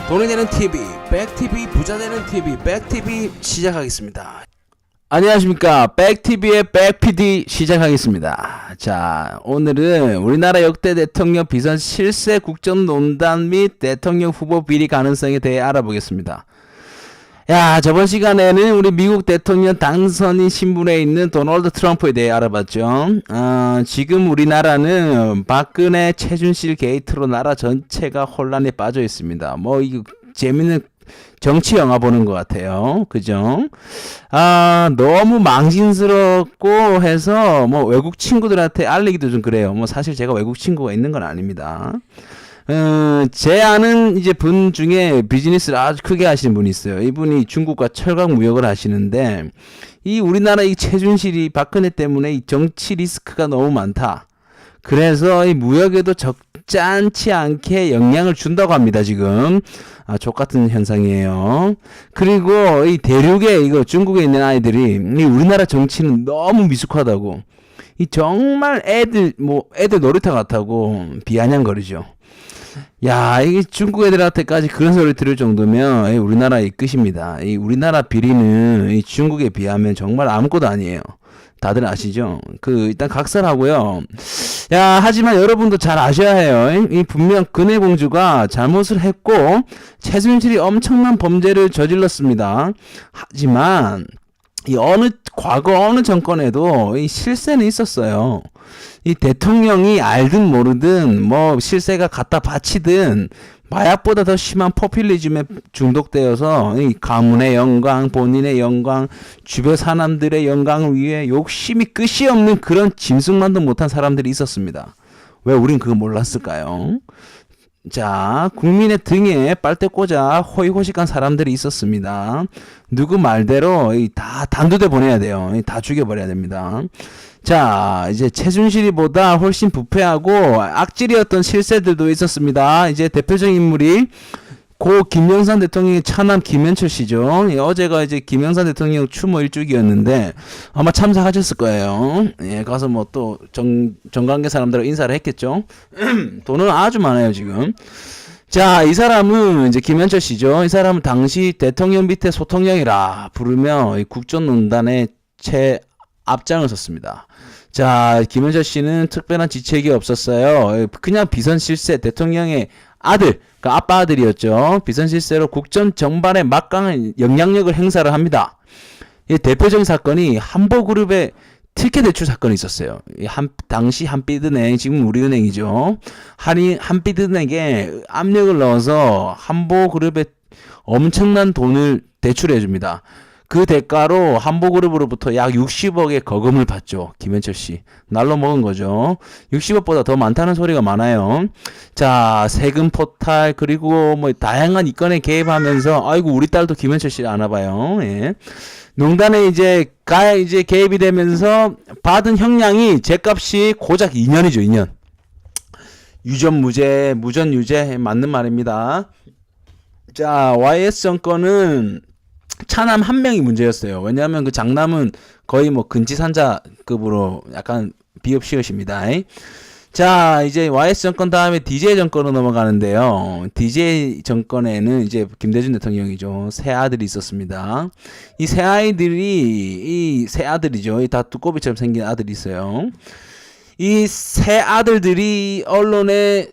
돈이 되는 TV, 백TV 부자 되는 TV, 백TV 시작하겠습니다. 안녕하십니까. 백TV의 백PD 시작하겠습니다. 자, 오늘은 우리나라 역대 대통령 비선 실세 국정농단 및 대통령 후보 비리 가능성에 대해 알아보겠습니다. 야, 저번 시간에는 우리 미국 대통령 당선인 신분에 있는 도널드 트럼프에 대해 알아봤죠. 지금 우리나라는 박근혜 최순실 게이트로 나라 전체가 혼란에 빠져 있습니다. 뭐 이거 재밌는 정치 영화 보는 것 같아요. 그죠? 너무 망신스럽고 해서 뭐 외국 친구들한테 알리기도 좀 그래요. 뭐 사실 제가 외국 친구가 있는 건 아닙니다. 제 아는 이제 분 중에 비즈니스를 아주 크게 하시는 분이 있어요. 이분이 중국과 철강 무역을 하시는데, 이 우리나라 이 최순실이 박근혜 때문에 이 정치 리스크가 너무 많다. 그래서 이 무역에도 적잖지 않게 영향을 준다고 합니다, 지금. 족같은 현상이에요. 그리고 이 대륙에, 이거 중국에 있는 아이들이 이 우리나라 정치는 너무 미숙하다고. 이 정말 애들 놀이터 같다고 비아냥거리죠. 야, 이게 중국 애들한테까지 그런 소리를 들을 정도면 우리나라의 끝입니다. 이 우리나라 비리는 이 중국에 비하면 정말 아무것도 아니에요. 다들 아시죠? 일단 각설하고요. 야, 하지만 여러분도 잘 아셔야 해요. 이 분명 근혜공주가 잘못을 했고 최순실이 엄청난 범죄를 저질렀습니다. 하지만 과거 어느 정권에도 이 실세는 있었어요. 이 대통령이 알든 모르든 뭐 실세가 갖다 바치든 마약보다 더 심한 포퓰리즘에 중독되어서 이 가문의 영광, 본인의 영광, 주변 사람들의 영광을 위해 욕심이 끝이 없는 그런 짐승만도 못한 사람들이 있었습니다. 왜 우린 그거 몰랐을까요? 자, 국민의 등에 빨대 꽂아 호의호식한 사람들이 있었습니다. 누구 말대로 다 단두대 보내야 돼요. 다 죽여버려야 됩니다. 자, 이제 최순실이보다 훨씬 부패하고 악질이었던 실세들도 있었습니다. 이제 대표적인 인물이 고 김영삼 대통령의 차남 김현철 씨죠. 어제가 이제 김영삼 대통령 추모 일주기였는데 아마 참석하셨을 거예요. 예, 가서 뭐 또 정관계 사람들하고 인사를 했겠죠. 돈은 아주 많아요, 지금. 자, 이 사람은 이제 김현철 씨죠. 이 사람은 당시 대통령 밑에 소통령이라 부르며 국정농단의 앞장을 섰습니다. 자, 김현철 씨는 특별한 지책이 없었어요. 그냥 비선 실세 대통령의 아들, 그러니까 아빠 아들이었죠. 비선 실세로 국정 전반에 막강한 영향력을 행사를 합니다. 이 대표적인 사건이 한보그룹의 티켓 대출 사건이 있었어요. 당시 한빛은행, 지금 우리은행이죠. 한빛은행에 압력을 넣어서 한보그룹에 엄청난 돈을 대출해 줍니다. 그 대가로 한보그룹으로부터 약 60억의 거금을 받죠. 김현철 씨. 날로 먹은 거죠. 60억보다 더 많다는 소리가 많아요. 자, 세금 포탈, 그리고 뭐 다양한 이건에 개입하면서, 아이고, 우리 딸도 김현철 씨를 아나 봐요. 예. 농단에 이제 개입이 되면서 받은 형량이 제값이 고작 2년이죠, 2년. 유전무죄, 무전유죄, 맞는 말입니다. 자, YS 정권은 차남 한 명이 문제였어요. 왜냐하면 그 장남은 거의 뭐 근지산자급으로 약간 비읍시옷입니다. 자, 이제 YS 정권 다음에 DJ 정권으로 넘어가는데요. DJ 정권에는 이제 김대중 대통령이죠. 세 아들이 있었습니다. 이 세 아들이죠. 다 두꺼비처럼 생긴 아들이 있어요. 이 세 아들들이 언론에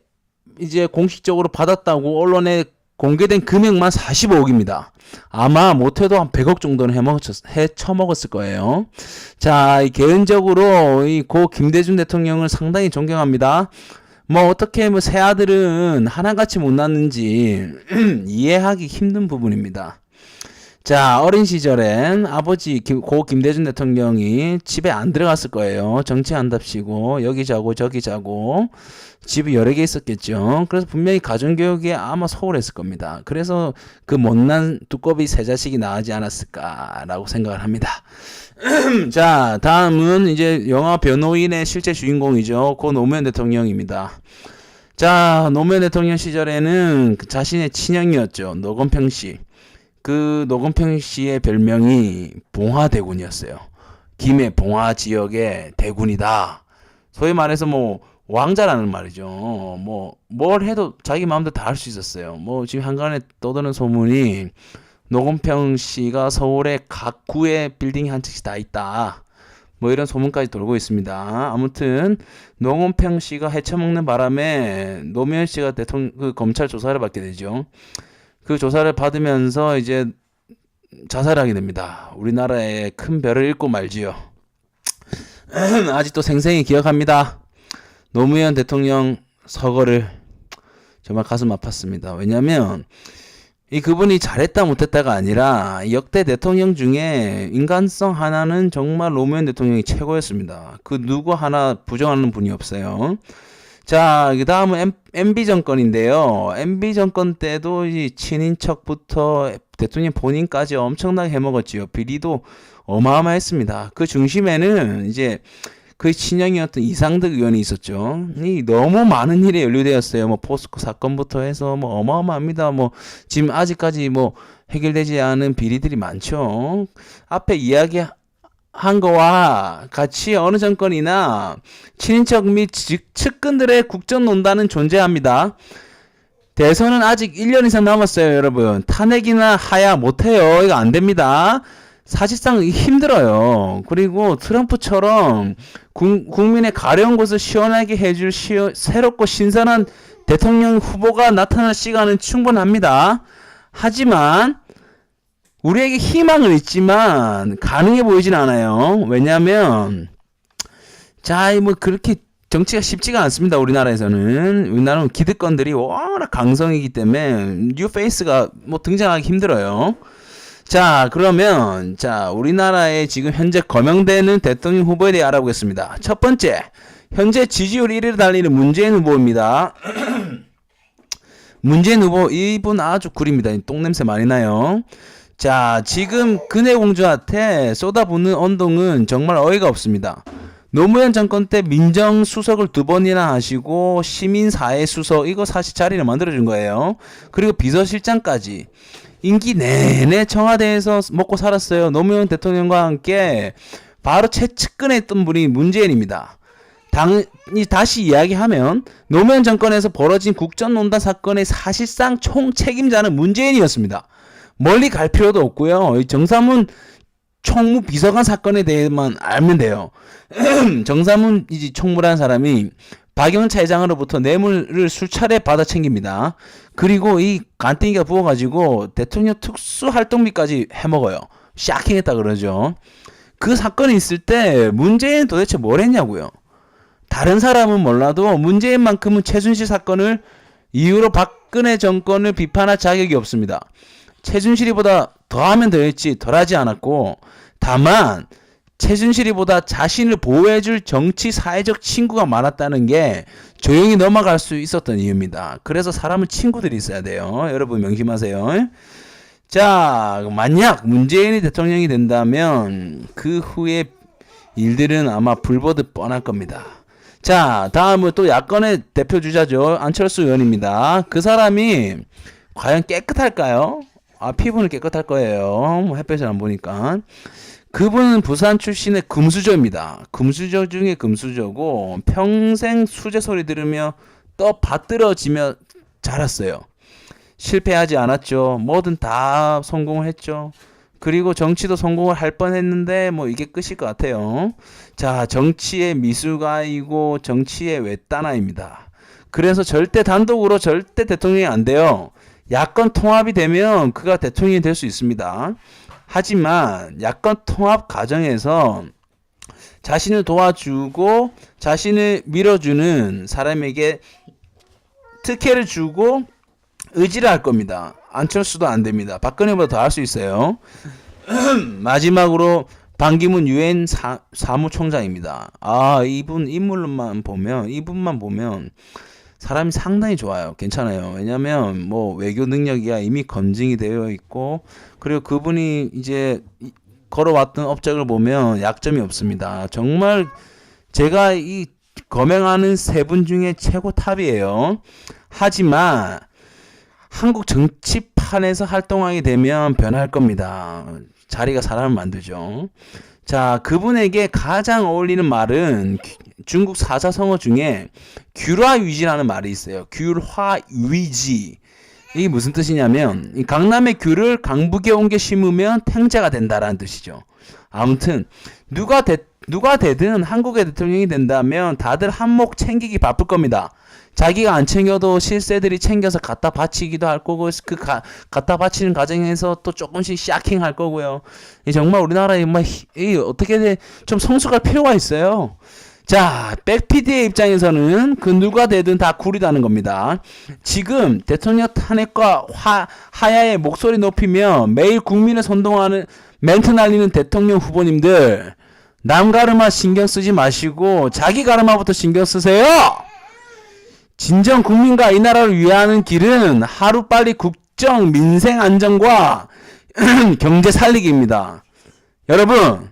이제 공식적으로 받았다고 언론에 공개된 금액만 45억입니다. 아마 못해도 한 100억 정도는 헤쳐먹었을 거예요. 자, 개인적으로 고 김대중 대통령을 상당히 존경합니다. 뭐 어떻게 새 아들은 하나같이 못났는지 이해하기 힘든 부분입니다. 자, 어린 시절엔 아버지 고 김대중 대통령이 집에 안 들어갔을 거예요. 정치한답시고 여기 자고 저기 자고 집이 여러 개 있었겠죠. 그래서 분명히 가정교육에 아마 소홀했을 겁니다. 그래서 그 못난 두꺼비 세 자식이 나오지 않았을까라고 생각을 합니다. 자, 다음은 이제 영화 변호인의 실제 주인공이죠. 고 노무현 대통령입니다. 자, 노무현 대통령 시절에는 자신의 친형이었죠. 노건평 씨. 그 노건평 씨의 별명이 봉화대군이었어요. 김해 봉화 지역의 대군이다. 소위 말해서 뭐 왕자라는 말이죠. 뭐 뭘 해도 자기 마음대로 다 할 수 있었어요. 뭐 지금 한간에 떠도는 소문이 노건평 씨가 서울의 각 구에 빌딩이 한 채씩 다 있다. 뭐 이런 소문까지 돌고 있습니다. 아무튼 노건평 씨가 헤쳐먹는 바람에 노무현 씨가 대통령 그 검찰 조사를 받게 되죠. 그 조사를 받으면서 이제 자살하게 됩니다. 우리나라의 큰 별을 잃고 말지요. 아직도 생생히 기억합니다. 노무현 대통령 서거를. 정말 가슴 아팠습니다. 왜냐면 이 그분이 잘했다 못했다가 아니라 역대 대통령 중에 인간성 하나는 정말 노무현 대통령이 최고였습니다. 그 누구 하나 부정하는 분이 없어요. 자, 그 다음은 MB 정권인데요. MB 정권 때도 이 친인척부터 대통령 본인까지 엄청나게 해먹었지요. 비리도 어마어마했습니다. 그 중심에는 이제 그 친형이었던 이상득 의원이 있었죠. 이 너무 많은 일에 연루되었어요. 뭐 포스코 사건부터 해서 뭐 어마어마합니다. 뭐 지금 아직까지 뭐 해결되지 않은 비리들이 많죠. 앞에 이야기한 거와 같이 어느 정권이나 친인척 및 측근들의 국정농단은 존재합니다. 대선은 아직 1년 이상 남았어요, 여러분. 탄핵이나 하야 못해요. 이거 안 됩니다. 사실상 힘들어요. 그리고 트럼프처럼 국민의 가려운 곳을 시원하게 해줄 새롭고 신선한 대통령 후보가 나타날 시간은 충분합니다. 하지만 우리에게 희망은 있지만 가능해 보이진 않아요. 왜냐하면 자, 뭐 그렇게 정치가 쉽지가 않습니다. 우리나라는 기득권들이 워낙 강성이기 때문에 뉴페이스가 뭐 등장하기 힘들어요. 자, 그러면 우리나라에 지금 현재 거명되는 대통령 후보에 대해 알아보겠습니다. 첫 번째, 현재 지지율 1위를 달리는 문재인 후보입니다. 문재인 후보, 이분 아주 구립니다. 똥냄새 많이 나요. 자, 지금 근혜공주한테 쏟아붓는 언동은 정말 어이가 없습니다. 노무현 정권 때 민정수석을 2번이나 하시고 시민사회수석, 이거 사실 자리를 만들어준 거예요. 그리고 비서실장까지. 임기 내내 청와대에서 먹고 살았어요. 노무현 대통령과 함께 바로 최측근에 있던 분이 문재인입니다. 다시 이야기하면 노무현 정권에서 벌어진 국정농단 사건의 사실상 총책임자는 문재인이었습니다. 멀리 갈 필요도 없고요. 정사문 총무비서관 사건에 대해만 알면 돼요. 정사문 총무라는 사람이 박영차 회장으로부터 뇌물을 수차례 받아 챙깁니다. 그리고 이 간땡이가 부어가지고 대통령 특수활동비까지 해먹어요. 샤킹했다 그러죠. 그 사건이 있을 때 문재인은 도대체 뭘 했냐고요. 다른 사람은 몰라도 문재인만큼은 최순실 사건을 이유로 박근혜 정권을 비판할 자격이 없습니다. 최순실이보다 더하면 더했지 덜하지 않았고, 다만 최순실이보다 자신을 보호해줄 정치 사회적 친구가 많았다는 게 조용히 넘어갈 수 있었던 이유입니다. 그래서 사람은 친구들이 있어야 돼요. 여러분 명심하세요. 자, 만약 문재인이 대통령이 된다면 그 후에 일들은 아마 불보듯 뻔할 겁니다. 자, 다음은 또 야권의 대표 주자죠. 안철수 의원입니다. 그 사람이 과연 깨끗할까요? 피부는 깨끗할 거예요. 뭐 햇볕을 안 보니까. 그분은 부산 출신의 금수저입니다. 금수저 중에 금수저고 평생 수제 소리 들으며 떠 받들어지며 자랐어요. 실패하지 않았죠. 뭐든 다 성공을 했죠. 그리고 정치도 성공을 할 뻔했는데 뭐 이게 끝일 것 같아요. 자, 정치의 미술가이고 정치의 외따나입니다. 그래서 절대 단독으로 절대 대통령이 안 돼요. 야권 통합이 되면 그가 대통령이 될 수 있습니다. 하지만 야권 통합 과정에서 자신을 도와주고 자신을 밀어주는 사람에게 특혜를 주고 의지를 할 겁니다. 안철수도 안 됩니다. 박근혜보다 더 할 수 있어요. 마지막으로 반기문 유엔 사무총장입니다. 이분 이분만 보면 사람이 상당히 좋아요. 괜찮아요. 왜냐면 뭐 외교 능력이야 이미 검증이 되어 있고, 그리고 그분이 이제 걸어왔던 업적을 보면 약점이 없습니다. 정말 제가 이 거명하는 세 분 중에 최고 탑이에요. 하지만 한국 정치판에서 활동하게 되면 변할 겁니다. 자리가 사람을 만들죠. 자, 그분에게 가장 어울리는 말은 중국 사자성어 중에 귤화위지라는 말이 있어요. 귤화위지. 이게 무슨 뜻이냐면 이 강남의 귤을 강북에 옮겨 심으면 탱자가 된다라는 뜻이죠. 아무튼 누가 되든 한국의 대통령이 된다면 다들 한몫 챙기기 바쁠 겁니다. 자기가 안 챙겨도 실세들이 챙겨서 갖다 바치기도 할 거고 갖다 바치는 과정에서 또 조금씩 샤킹 할 거고요. 정말 우리나라에 어떻게 좀 성숙할 필요가 있어요. 자, 백PD의 입장에서는 그 누가 되든 다 구리다는 겁니다. 지금 대통령 탄핵과 하야의 목소리 높이며 매일 국민을 선동하는 멘트 날리는 대통령 후보님들, 남 가르마 신경 쓰지 마시고 자기 가르마부터 신경 쓰세요. 진정 국민과 이 나라를 위하는 길은 하루빨리 국정, 민생 안정과 경제 살리기입니다. 여러분,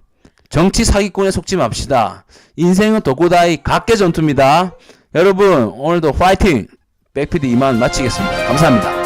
정치 사기꾼에 속지 맙시다. 인생은 독고다이 각계 전투입니다. 여러분, 오늘도 파이팅! 백PD 이만 마치겠습니다. 감사합니다.